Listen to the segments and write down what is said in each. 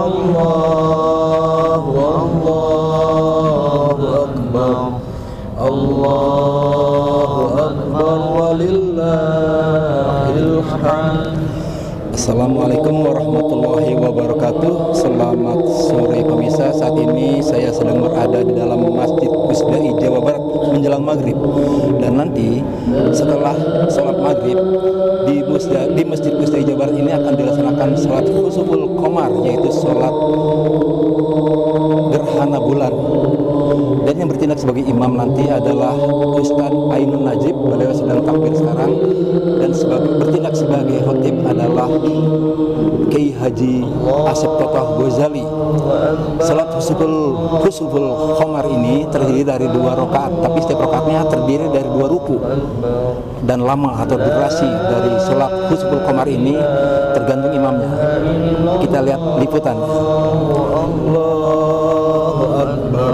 Allahu Akbar, Allahu Akbar walillahil hamd. Assalamualaikum warahmatullahi wabarakatuh. Selamat sore pemirsa. Saat ini saya sedang berada di dalam Masjid Pusdai Jawa Barat menjelang maghrib. Dan nanti setelah sholat maghrib di Masjid Pusdai Jawa Barat ini akan dilaksanakan sholat khusuful qamar, yaitu sholat gerhana bulan. Dan yang bertindak sebagai imam nanti adalah Ustadz Ainun Najib, beliau sedang takbir sekarang. Dan bertindak sebagai khotib adalah Kiai Haji Asep Totoh Ghazali. Salat khusuful qamar ini terdiri dari 2 rakaat, tapi setiap rakaatnya terdiri dari 2 ruku. Dan lama atau durasi dari salat khusuful qamar ini tergantung imamnya. Kita lihat liputannya. Allahu Akbar,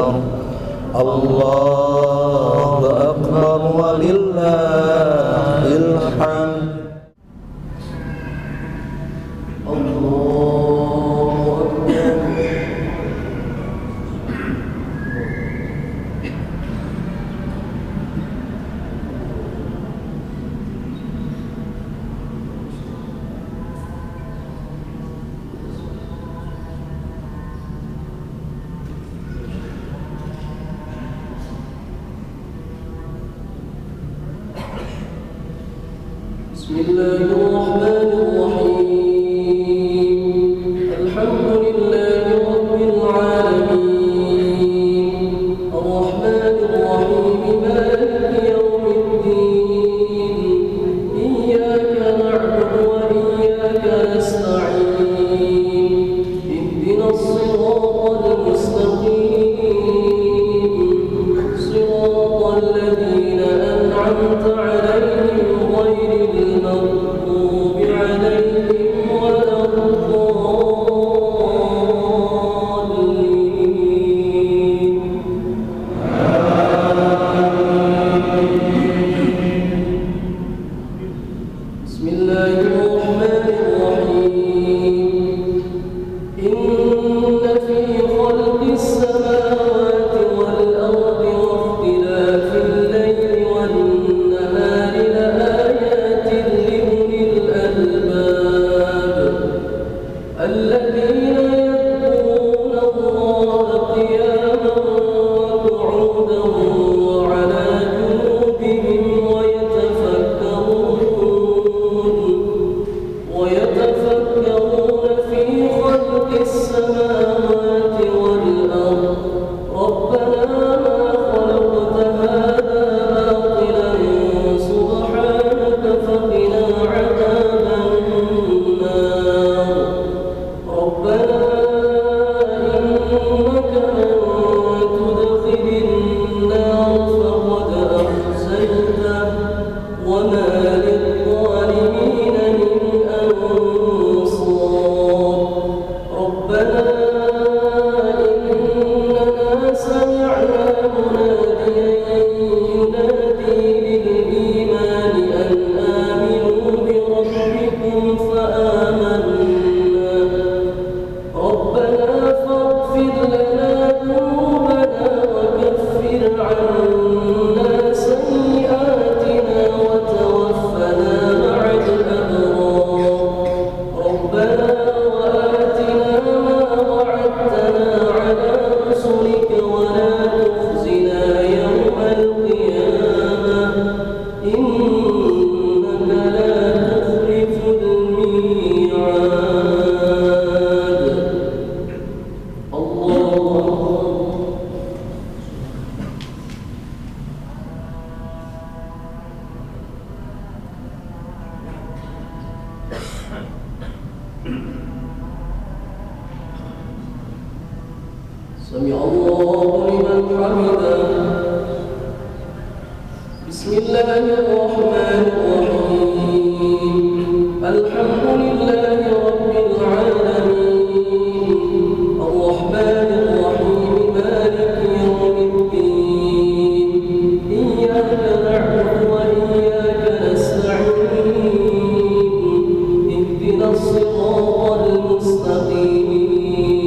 Allahu Akbar walillahil hamd. Bismillahirrahmanirrahim. Alhamdulillahi rabbil alamin. Ar-Rahmanir-Rahim. Maliki yawmiddin. Iyyaka na'budu wa iyyaka nasta'in. Ihdinas siratal mustaqim. Siratal ladzina an'amta 'alaihim ghairil maghdubi 'alaihim waladdallin. Bismillahirrahmanirrahim. Inna fi khalqis samawati wal ardi wa ikhtilafil layli wan nahari laayatin liulil albab alladhina yadhkuruna Allaha qiyaman wa qu'udan wa 'ala junubihim wa yatafakkaruna fi khalqis samawati wal ardi rabbana ma khalaqta hadha batilan subhanaka faqina 'adhaban nar. Rabbana innaka man tudkhilin nar faqad akhzaytah wa ma للظالمين من أنصار. ربنا إننا سمعنا مناديا ينادي للإيمان أن آمنوا بربكم فآمنا. ربنا فاغفر لنا ذنوبنا وكفر عنا سيئاتنا وتوفنا مع الأبرار. ربنا وآتنا ما وعدتنا على رسلك ولا تخزنا يوم القيامة إنك لا تخلف الميعاد. الله سمع الله لمن حمده. بسم الله الرحمن الرحيم. الحمد لله رب العالمين. الرحمن الرحيم. مالك يوم الدين. إياك نعبد وإياك نستعين. اهدنا الصراط المستقيم.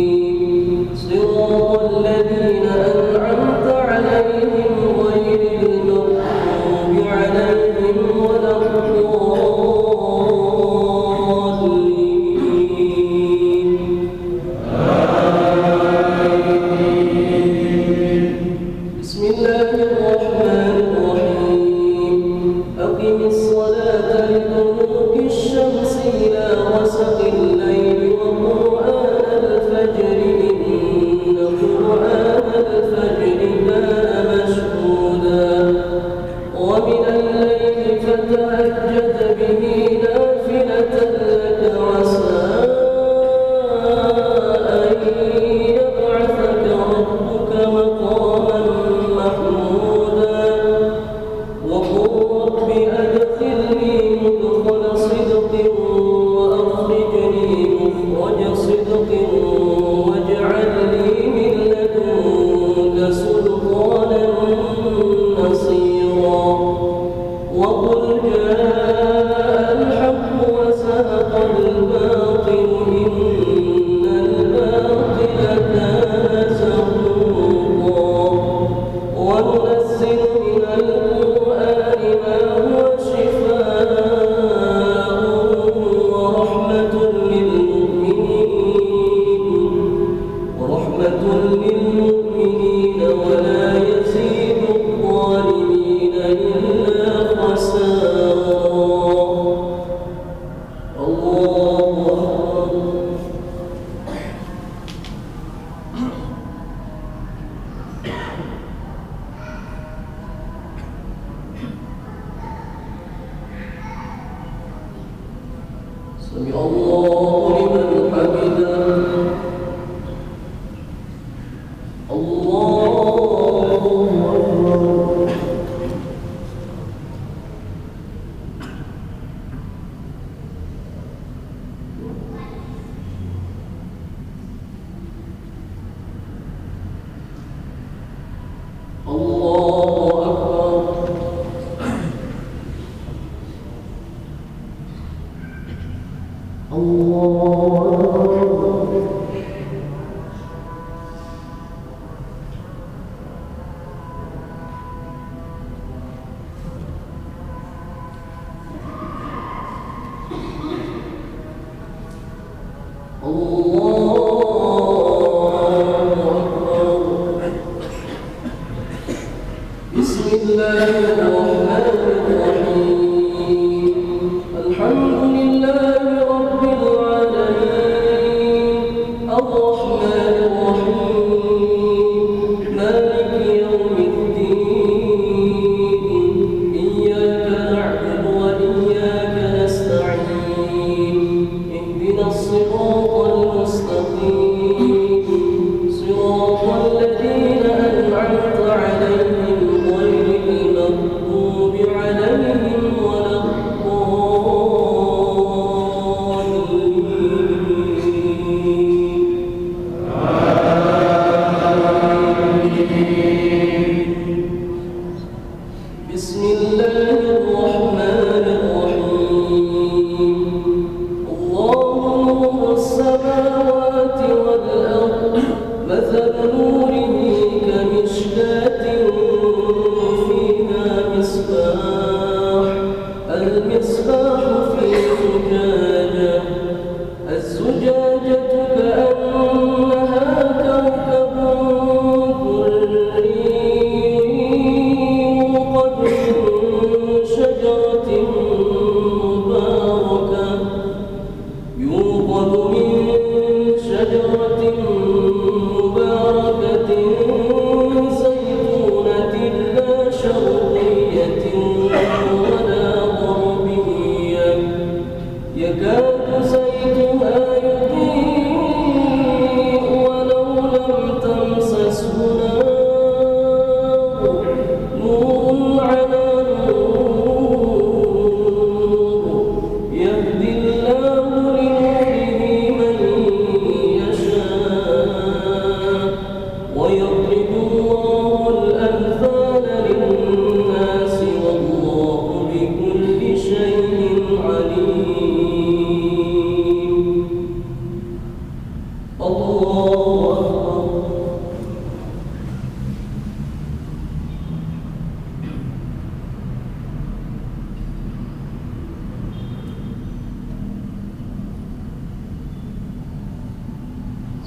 الله أكبر.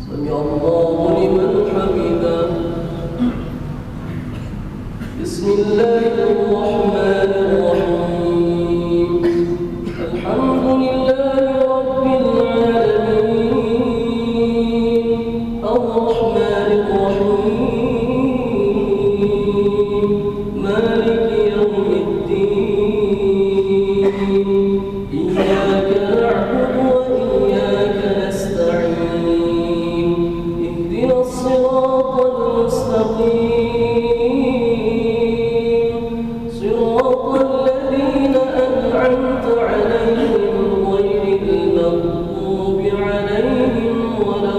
سمع الله لمن حمده. بسم الله الرحمن الرحيم. الحمد لله رب العالمين الرحمن الرحيم مالك يوم الدين إياك نعبد وإياك نستعين اهدنا الصراط المستقيم صراط الذين أنعمت عليهم غير المغضوب عليهم ولا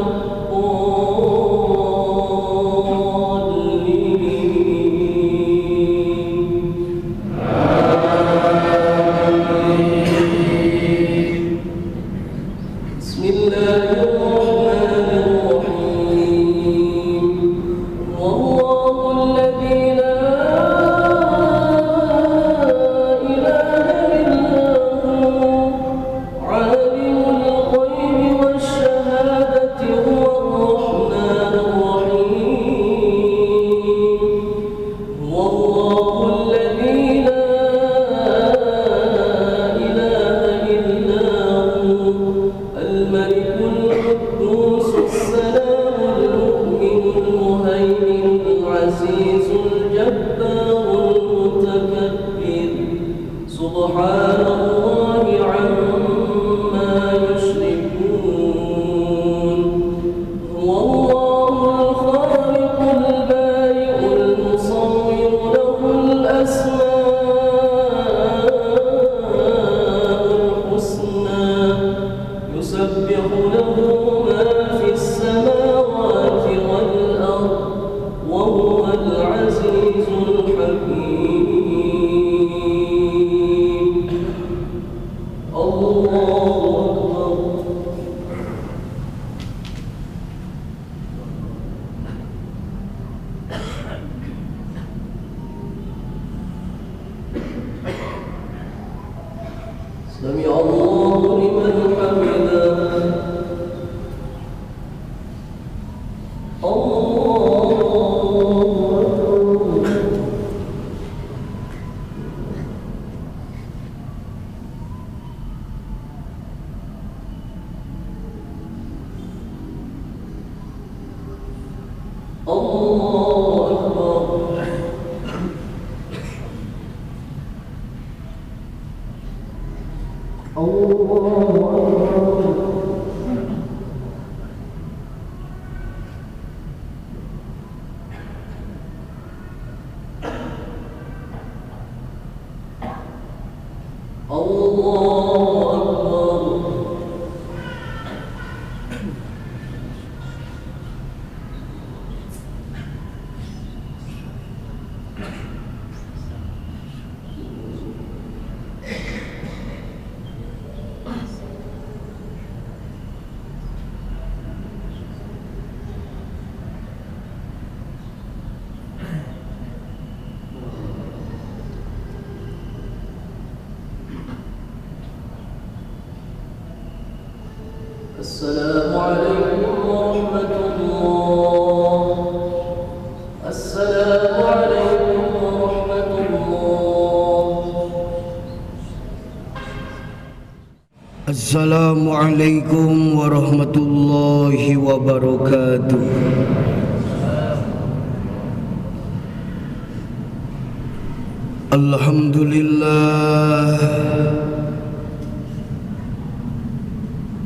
بسم الله الرحمن الرحيم. والله الذي لا إله إلا هو عالم الغيب والشهادة هو الرحمن الرحيم. والله الذي لا إله إلا هو الملك القدوس السلام المؤمن المهيمن العزيز الجبار المتكبر سبحان الله عما يشركون. هو الله الخالق البارئ المصور له الأسماء الحسنى يسبح له ما في السماوات والأرض وهو العزيز الحكيم. الله أكبر. سمع الله لمن حمده. الله أكبر. السلام عليكم ورحمة الله. السلام عليكم ورحمة الله. السلام عليكم ورحمة الله وبركاته. الحمد لله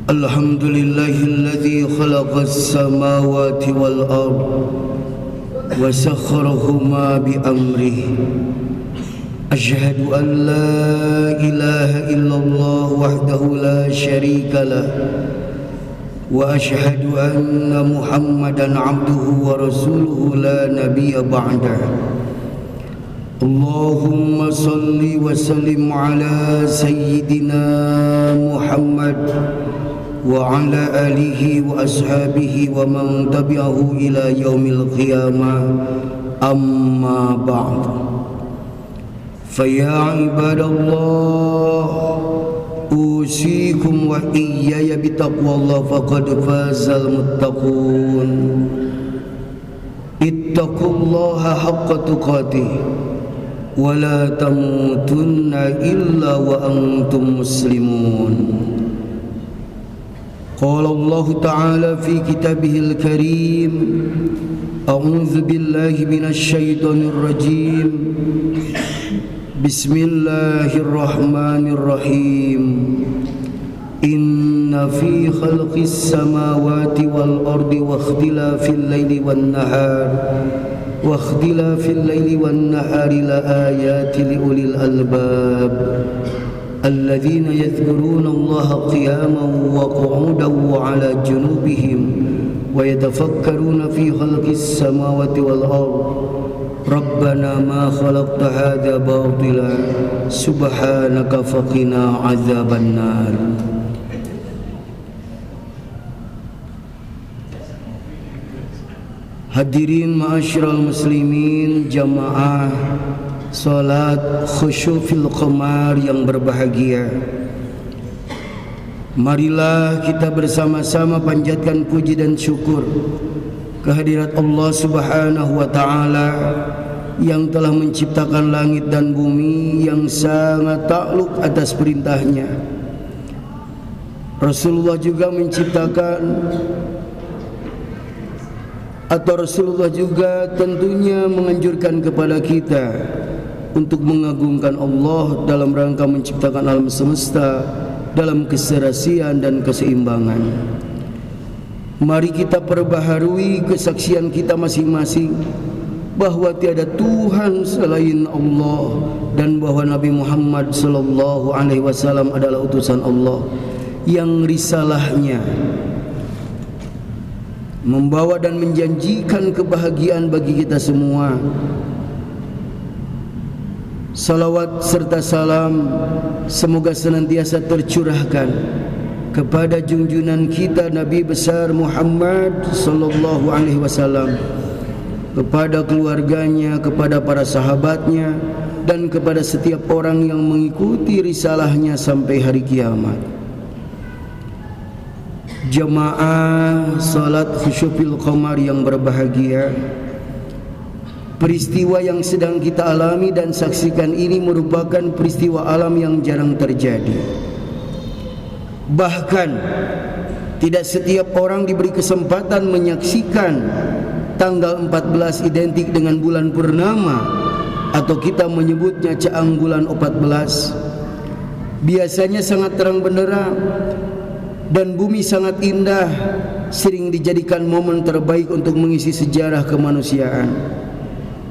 الحمد لله الذي خلق السماوات والأرض وسخرهما بأمره. أشهد أن لا إله إلا الله وحده لا شريك له وأشهد أن محمدا عبده ورسوله لا نبي بعده. اللهم صل وسلم على سيدنا محمد وعلى آله وأصحابه ومن تبعه إلى يوم القيامة أما بعد فيا عباد الله أوصيكم وإياي بتقوى الله فقد فاز المتقون اتقوا الله حق تقاته ولا تموتن إلا وأنتم مسلمون قال الله تعالى في كتابه الكريم أعوذ بالله من الشيطان الرجيم بسم الله الرحمن الرحيم إن في خلق السماوات والأرض واختلاف الليل والنهار لآيات لأولي الألباب الذين يذكرون الله قياما وقعودا وعلى جنوبهم ويتفكرون في خلق السماوات والأرض ربنا ما خلقت هذا باطلا سبحانك فقنا عذاب النار. Hadirin ma'asyiral muslimin, jamaah salat khusyuk fil qamar yang berbahagia. Marilah kita bersama-sama panjatkan puji dan syukur kehadirat Allah Subhanahu wa taala yang telah menciptakan langit dan bumi yang sangat takluk atas perintahnya. Rasulullah juga menciptakan atau Rasulullah juga tentunya menganjurkan kepada kita untuk mengagungkan Allah dalam rangka menciptakan alam semesta dalam keserasian dan keseimbangan. Mari kita perbaharui kesaksian kita masing-masing bahwa tiada Tuhan selain Allah dan bahwa Nabi Muhammad sallallahu alaihi wasallam adalah utusan Allah yang risalahnya membawa dan menjanjikan kebahagiaan bagi kita semua. Salawat serta salam semoga senantiasa tercurahkan kepada junjungan kita Nabi besar Muhammad sallallahu alaihi wasallam, kepada keluarganya, kepada para sahabatnya, dan kepada setiap orang yang mengikuti risalahnya sampai hari kiamat. Jamaah salat khusyuk fil qamar yang berbahagia, peristiwa yang sedang kita alami dan saksikan ini merupakan peristiwa alam yang jarang terjadi. Bahkan tidak setiap orang diberi kesempatan menyaksikan tanggal 14 identik dengan bulan purnama, atau kita menyebutnya caang bulan 14. Biasanya sangat terang benderang dan bumi sangat indah, sering dijadikan momen terbaik untuk mengisi sejarah kemanusiaan.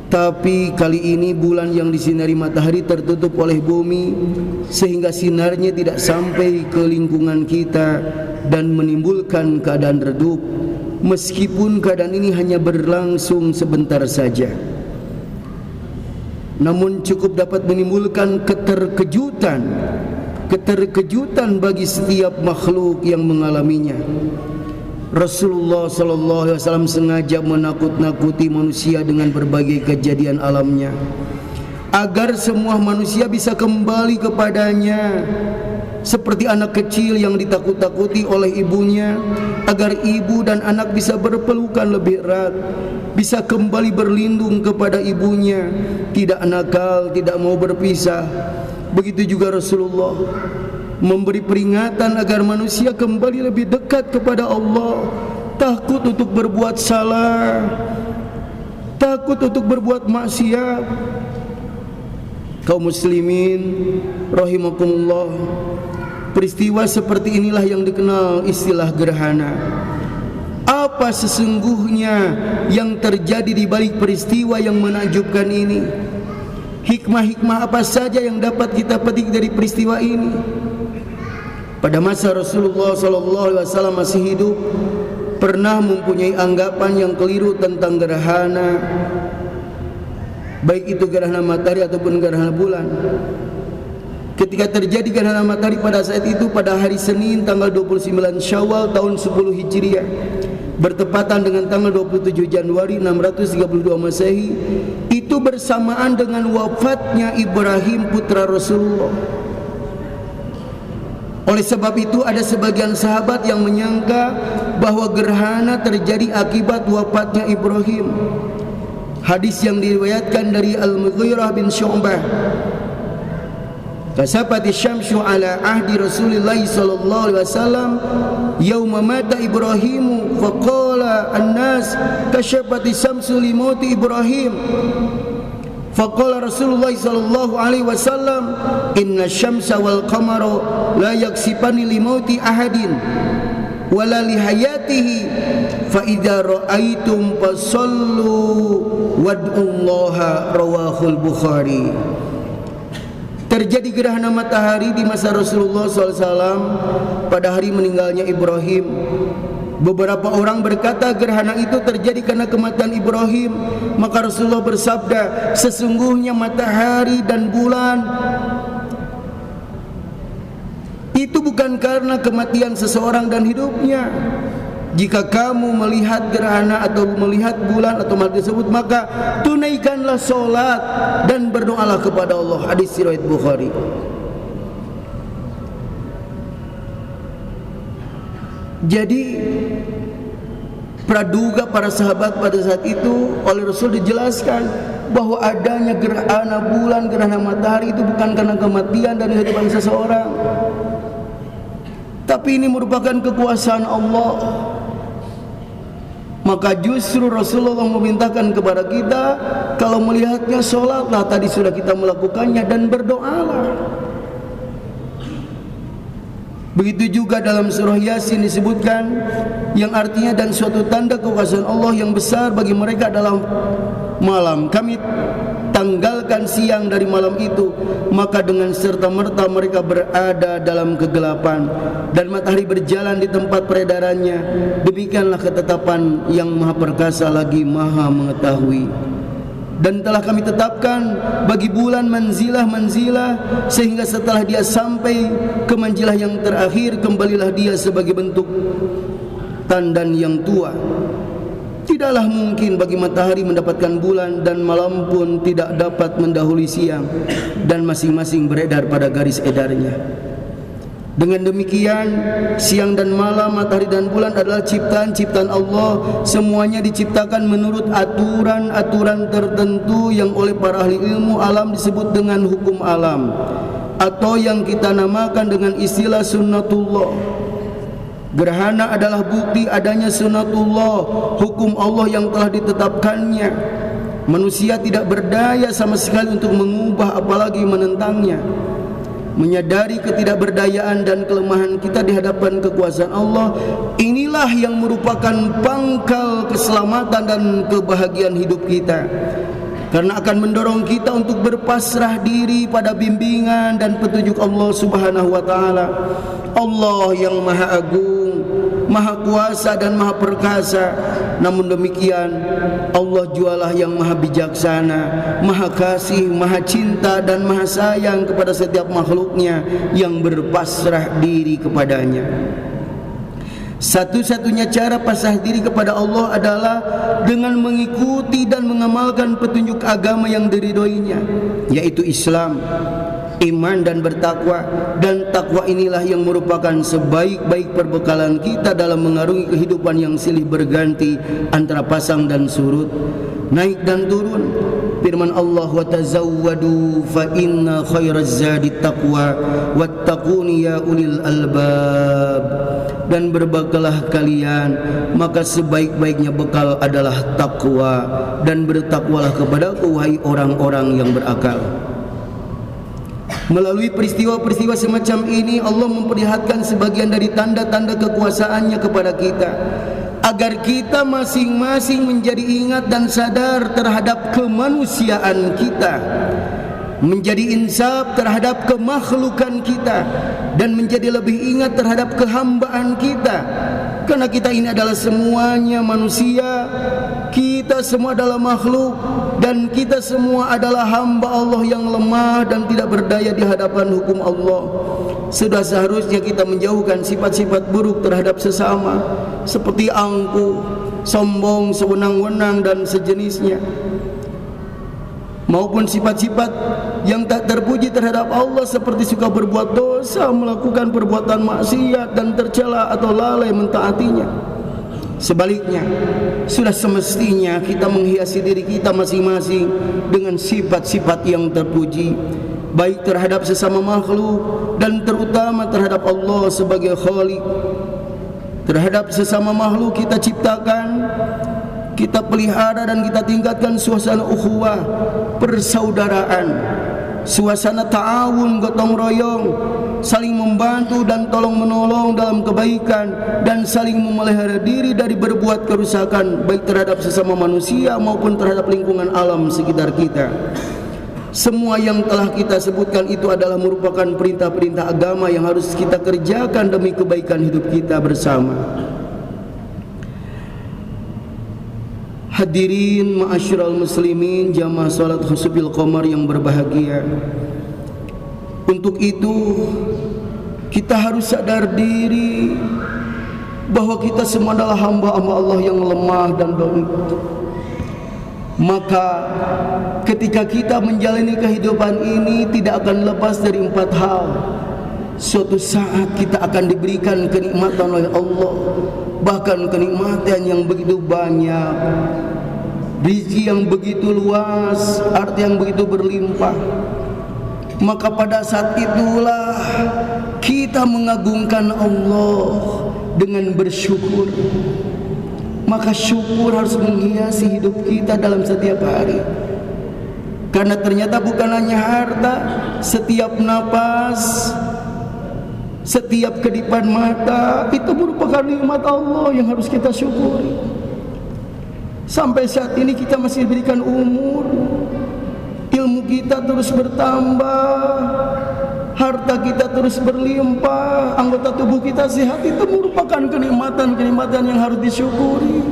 Tapi kali ini bulan yang disinari matahari tertutup oleh bumi sehingga sinarnya tidak sampai ke lingkungan kita dan menimbulkan keadaan redup, meskipun keadaan ini hanya berlangsung sebentar saja. Namun cukup dapat menimbulkan keterkejutan bagi setiap makhluk yang mengalaminya. Rasulullah sallallahu alaihi wasallam sengaja menakut-nakuti manusia dengan berbagai kejadian alamnya agar semua manusia bisa kembali kepadanya, seperti anak kecil yang ditakut-takuti oleh ibunya, agar ibu dan anak bisa berpelukan lebih erat, bisa kembali berlindung kepada ibunya, tidak nakal, tidak mau berpisah. Begitu juga Rasulullah memberi peringatan agar manusia kembali lebih dekat kepada Allah, takut untuk berbuat salah, takut untuk berbuat maksiat. Kaum muslimin rahimakumullah, peristiwa seperti inilah yang dikenal istilah gerhana. Apa sesungguhnya yang terjadi di balik peristiwa yang menakjubkan ini? Hikmah-hikmah apa saja yang dapat kita petik dari peristiwa ini? Pada masa Rasulullah SAW masih hidup, pernah mempunyai anggapan yang keliru tentang gerhana, baik itu gerhana matahari ataupun gerhana bulan. ketika terjadi gerhana matahari pada saat itu pada hari Senin tanggal 29 Syawal tahun 10 Hijriah bertepatan dengan tanggal 27 Januari 632 Masehi, itu bersamaan dengan wafatnya Ibrahim putra Rasulullah. Oleh sebab itu ada sebagian sahabat yang menyangka bahwa gerhana terjadi akibat wafatnya Ibrahim. Hadis yang diriwayatkan dari Al-Mughirah bin Syu'bah, kasafati syamsu ala ahdi Rasulullah sallallahu alaihi wasallam yauma mata Ibrahimu faqala an-nas kasafati syamsu li mauti Ibrahim. Faqala Rasulullah sallallahu alaihi wasallam inna syamsa wal qamara la yaksifani li mauti ahadin wala li hayatihi fa idza raaitum fasallu wad'ullaha. Rawahul Bukhari. Terjadi gerhana matahari di masa Rasulullah SAW pada hari meninggalnya Ibrahim. Beberapa orang berkata gerhana itu terjadi karena kematian Ibrahim. Maka Rasulullah bersabda, sesungguhnya matahari dan bulan itu bukan karena kematian seseorang dan hidupnya. Jika kamu melihat gerhana atau melihat bulan atau matahari tersebut, maka tunaikanlah solat dan berdoalah kepada Allah. Hadis riwayat Bukhari. Jadi praduga para sahabat pada saat itu oleh Rasul dijelaskan bahwa adanya gerhana bulan, gerhana matahari itu bukan karena kematian dan kehidupan seseorang, tapi ini merupakan kekuasaan Allah. Maka justru Rasulullah memerintahkan kepada kita, kalau melihatnya sholatlah, tadi sudah kita melakukannya, dan berdoalah. Begitu juga dalam surah Yasin disebutkan, yang artinya dan suatu tanda kekuasaan Allah yang besar bagi mereka adalah malam. Kami tanggalkan siang dari malam itu, maka dengan serta-merta mereka berada dalam kegelapan dan matahari berjalan di tempat peredarannya. Demikianlah ketetapan yang maha perkasa lagi maha mengetahui. Dan telah kami tetapkan bagi bulan manzilah-manzilah, sehingga setelah dia sampai ke manzilah yang terakhir, kembalilah dia sebagai bentuk tandan yang tua. Tidaklah mungkin bagi matahari mendapatkan bulan, dan malam pun tidak dapat mendahului siang, dan masing-masing beredar pada garis edarnya. Dengan demikian, siang dan malam, matahari dan bulan adalah ciptaan-ciptaan Allah. Semuanya diciptakan menurut aturan-aturan tertentu yang oleh para ahli ilmu alam disebut dengan hukum alam, atau yang kita namakan dengan istilah sunnatullah. Gerhana adalah bukti adanya sunnatullah, hukum Allah yang telah ditetapkannya. Manusia tidak berdaya sama sekali untuk mengubah apalagi menentangnya. Menyadari ketidakberdayaan dan kelemahan kita di hadapan kekuasaan Allah, inilah yang merupakan pangkal keselamatan dan kebahagiaan hidup kita, karena akan mendorong kita untuk berpasrah diri pada bimbingan dan petunjuk Allah Subhanahu wa taala. Allah yang Maha Agung, Maha Kuasa dan Maha Perkasa. Namun demikian, Allah jualah yang Maha Bijaksana, Maha Kasih, Maha Cinta dan Maha Sayang kepada setiap makhluknya yang berpasrah diri kepadanya. Satu-satunya cara pasrah diri kepada Allah adalah dengan mengikuti dan mengamalkan petunjuk agama yang diridhoinya, yaitu Islam, iman dan bertakwa. Dan takwa inilah yang merupakan sebaik-baik perbekalan kita dalam mengarungi kehidupan yang silih berganti antara pasang dan surut, naik dan turun. Firman Allah, wa tazawwadu fa inna khairaz zadi taqwa wattaquni ya ulil albab. Dan berbekalah kalian, maka sebaik-baiknya bekal adalah takwa, dan bertakwalah kepadaku wahai orang-orang yang berakal. Melalui peristiwa-peristiwa semacam ini, Allah memperlihatkan sebagian dari tanda-tanda kekuasaannya kepada kita, agar kita masing-masing menjadi ingat dan sadar terhadap kemanusiaan kita, menjadi insaf terhadap kemakhlukan kita, dan menjadi lebih ingat terhadap kehambaan kita. Karena kita ini adalah semuanya manusia, kita semua adalah makhluk, dan kita semua adalah hamba Allah yang lemah dan tidak berdaya di hadapan hukum Allah. Sudah seharusnya kita menjauhkan sifat-sifat buruk terhadap sesama, seperti angkuh, sombong, sewenang-wenang dan sejenisnya, maupun sifat-sifat yang tak terpuji terhadap Allah, seperti suka berbuat dosa, melakukan perbuatan maksiat dan tercela atau lalai mentaatinya. Sebaliknya, sudah semestinya kita menghiasi diri kita masing-masing dengan sifat-sifat yang terpuji, baik terhadap sesama makhluk dan terutama terhadap Allah sebagai Khalik. Terhadap sesama makhluk kita ciptakan, kita pelihara dan kita tingkatkan suasana ukhuwah, persaudaraan, suasana ta'awun, gotong royong, saling membantu dan tolong menolong dalam kebaikan, dan saling memelihara diri dari berbuat kerusakan baik terhadap sesama manusia maupun terhadap lingkungan alam sekitar kita. Semua yang telah kita sebutkan itu adalah merupakan perintah-perintah agama yang harus kita kerjakan demi kebaikan hidup kita bersama. Hadirin ma'asyiral muslimin, jamaah salat khusubil qamar yang berbahagia. Untuk itu kita harus sadar diri bahwa kita semua adalah hamba-hamba Allah yang lemah dan dhaif. Maka ketika kita menjalani kehidupan ini tidak akan lepas dari 4 hal. Suatu saat kita akan diberikan kenikmatan oleh Allah, bahkan kenikmatan yang begitu banyak, rezeki yang begitu luas, arti yang begitu berlimpah. Maka pada saat itulah kita mengagungkan Allah dengan bersyukur. Maka syukur harus menghiasi hidup kita dalam setiap hari. Karena ternyata bukan hanya harta, setiap napas, setiap kedipan mata itu merupakan nikmat Allah yang harus kita syukuri. Sampai saat ini kita masih diberikan umur, ilmu kita terus bertambah, harta kita terus berlimpah, anggota tubuh kita sehat, itu merupakan kenikmatan-kenikmatan yang harus disyukuri.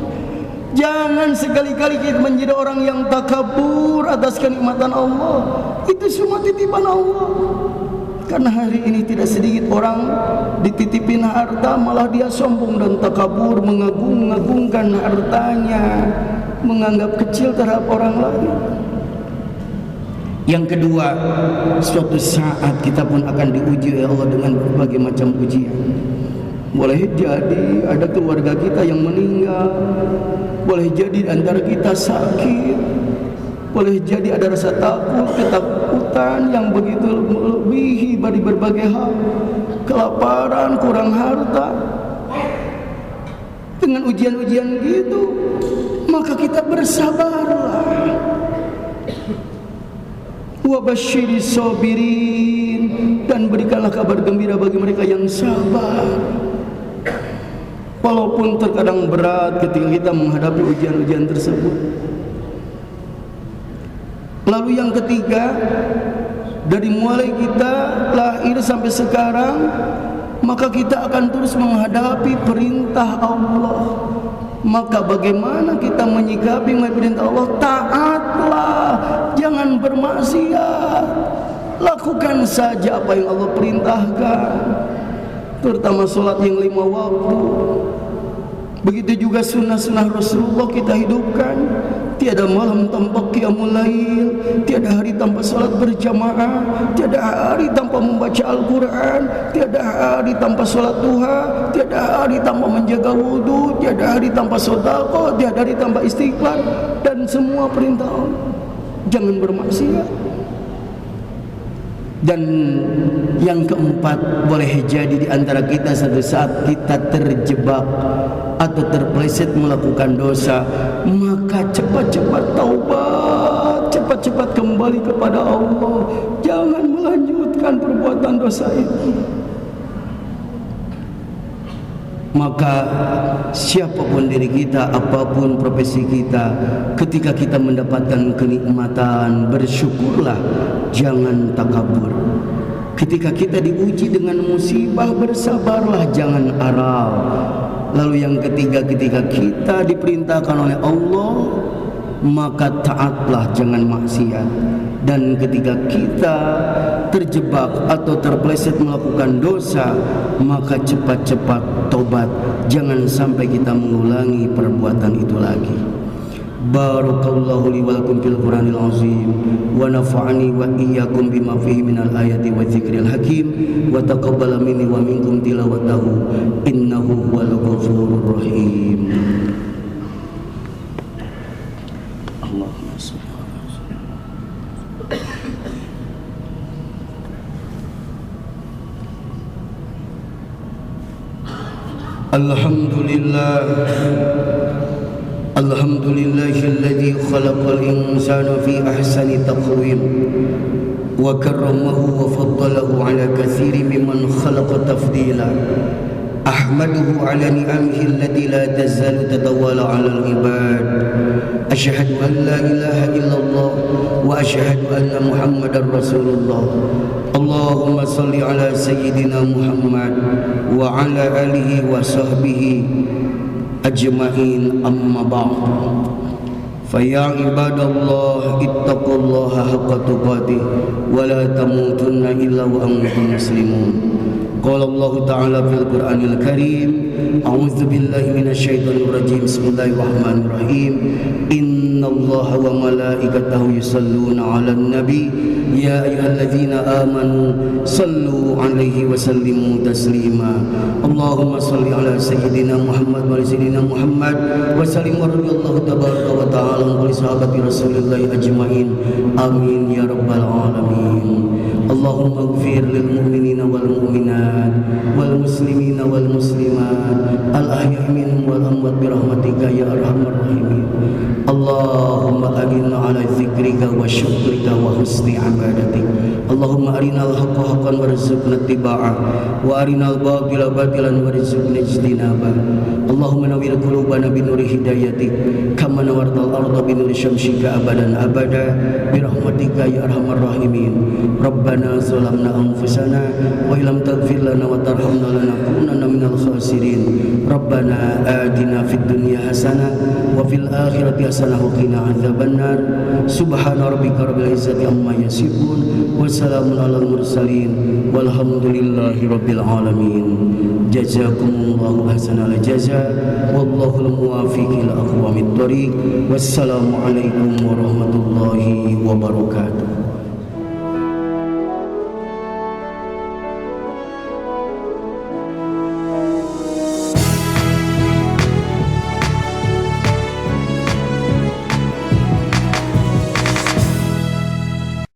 Jangan sekali-kali kita menjadi orang yang takabur atas kenikmatan Allah. Itu semua titipan Allah. Karena hari ini tidak sedikit orang dititipin harta, malah dia sombong dan takabur, mengagung-agungkan hartanya, menganggap kecil terhadap orang lain. Yang kedua, suatu saat kita pun akan diuji oleh Allah dengan berbagai macam ujian. Boleh jadi ada keluarga kita yang meninggal, boleh jadi antara kita sakit, boleh jadi ada rasa takut, ketakutan yang begitu melebihi dari berbagai hal, kelaparan, kurang harta. Dengan ujian-ujian gitu, maka kita bersabarlah. Wa basyiris sabirin, dan berikanlah kabar gembira bagi mereka yang sabar. Walaupun terkadang berat ketika kita menghadapi ujian-ujian tersebut. Lalu yang ketiga, dari mulai kita lahir sampai sekarang, maka kita akan terus menghadapi perintah Allah. Maka bagaimana kita menyikapi perintah Allah? Taatlah, jangan bermaksiat. Lakukan saja apa yang Allah perintahkan, terutama sholat yang 5 waktu. Begitu juga sunnah-sunnah Rasulullah kita hidupkan. Tiada malam tanpa qiyamul lail, tiada hari tanpa salat berjamaah, tiada hari tanpa membaca Al-Quran, tiada hari tanpa salat duha, tiada hari tanpa menjaga wudu, tiada hari tanpa sedekah, tiada hari tanpa istighfar, dan semua perintah Allah. Jangan bermaksiat. Dan yang keempat, boleh jadi di antara kita satu saat kita terjebak atau terpeleset melakukan dosa, maka cepat-cepat taubat, cepat-cepat kembali kepada Allah. Jangan melanjutkan perbuatan dosa itu. Maka siapapun diri kita, apapun profesi kita, ketika kita mendapatkan kenikmatan, bersyukurlah, jangan takabur. Ketika kita diuji dengan musibah, bersabarlah, jangan aral. Lalu yang ketiga, ketika kita diperintahkan oleh Allah, maka taatlah, jangan maksiat. Dan ketika kita terjebak atau terpeleset melakukan dosa, maka cepat-cepat tobat, jangan sampai kita mengulangi perbuatan itu lagi. Barakallahu li wa lakum fil Qur'anil azim wa nafa'ani wa iyyakum bima fihi minal ayati wa dzikril hakim wa taqabbala minni wa minkum tilawatahu innahu huwal ghafurur rahim. Allahumma shalli Alhamdulillah. Alhamdulillahilladzi khalaqal insana fi ahsani taqwim wa karramahu wa faddalahu ala katsirin mimman khalaqa tafdila. Ahmaduhu ala ni'amihi allati la tazalu tatawala 'ala al-ibad. Asyhadu an la ilaha illallah wa asyhadu anna Muhammadar Rasulullah. Allahumma salli ala sayyidina Muhammad wa ala alihi wa sahbihi ajma'in, amma ba'd. Fa ya ibadallah ittaqullaha haqqa tuqatih wa la tamutunna illa wa antum muslimun. Qala Allah ta'ala fil Qur'anil Karim, a'udzu billahi minasyaitonir rajim. Bismillahirrahmanirrahim. Innallaha wa malaikatahu yusalluna 'alan nabi ya ayyuhalladzina amanu sallu 'alaihi wa sallimu taslima. Allahumma shalli 'ala sayyidina Muhammad wa ala sayyidina Muhammad wa sallim wa radhiyallahu tabaraka wa ta'ala an sahabati Rasulillah ajmain. Amin ya rabbal alamin. Allahumma ighfir lil mu'minina wal mu'minat wal muslimina wal muslimat al ahya'i minhum wal amwat bi rahmatika ya arhamar rahimin. Allahumma arinna ala dzikrika wa syukrika wa husni ibadatik. Allahumma arinal haqqa haqqan warzuqna ittiba'ah wa arinal batila batilan warzuqna ijtinabah. Allahumma nawwir qulubana bi nuri hidayatik kama nawartal arda bi nuri syamsika abadan abada bi rahmatika ya arhamar rahimin. Rabbana zalamna anfusana wa illam taghfir lana wa tarhamna lanakunanna minal khasirin. Rabbana atina fid dunya hasanah wa fil akhirati hasanah wa qina adzabannar. Subhana rabbika rabbil izzati amma yasifun wa salamun alal mursalin walhamdulillahi rabbil alamin. Jazakumullahu ahsanal jazaa wallahul muwaffiq ila aqwamit thoriq. Wassalamu alaikum warahmatullahi wabarakatuh.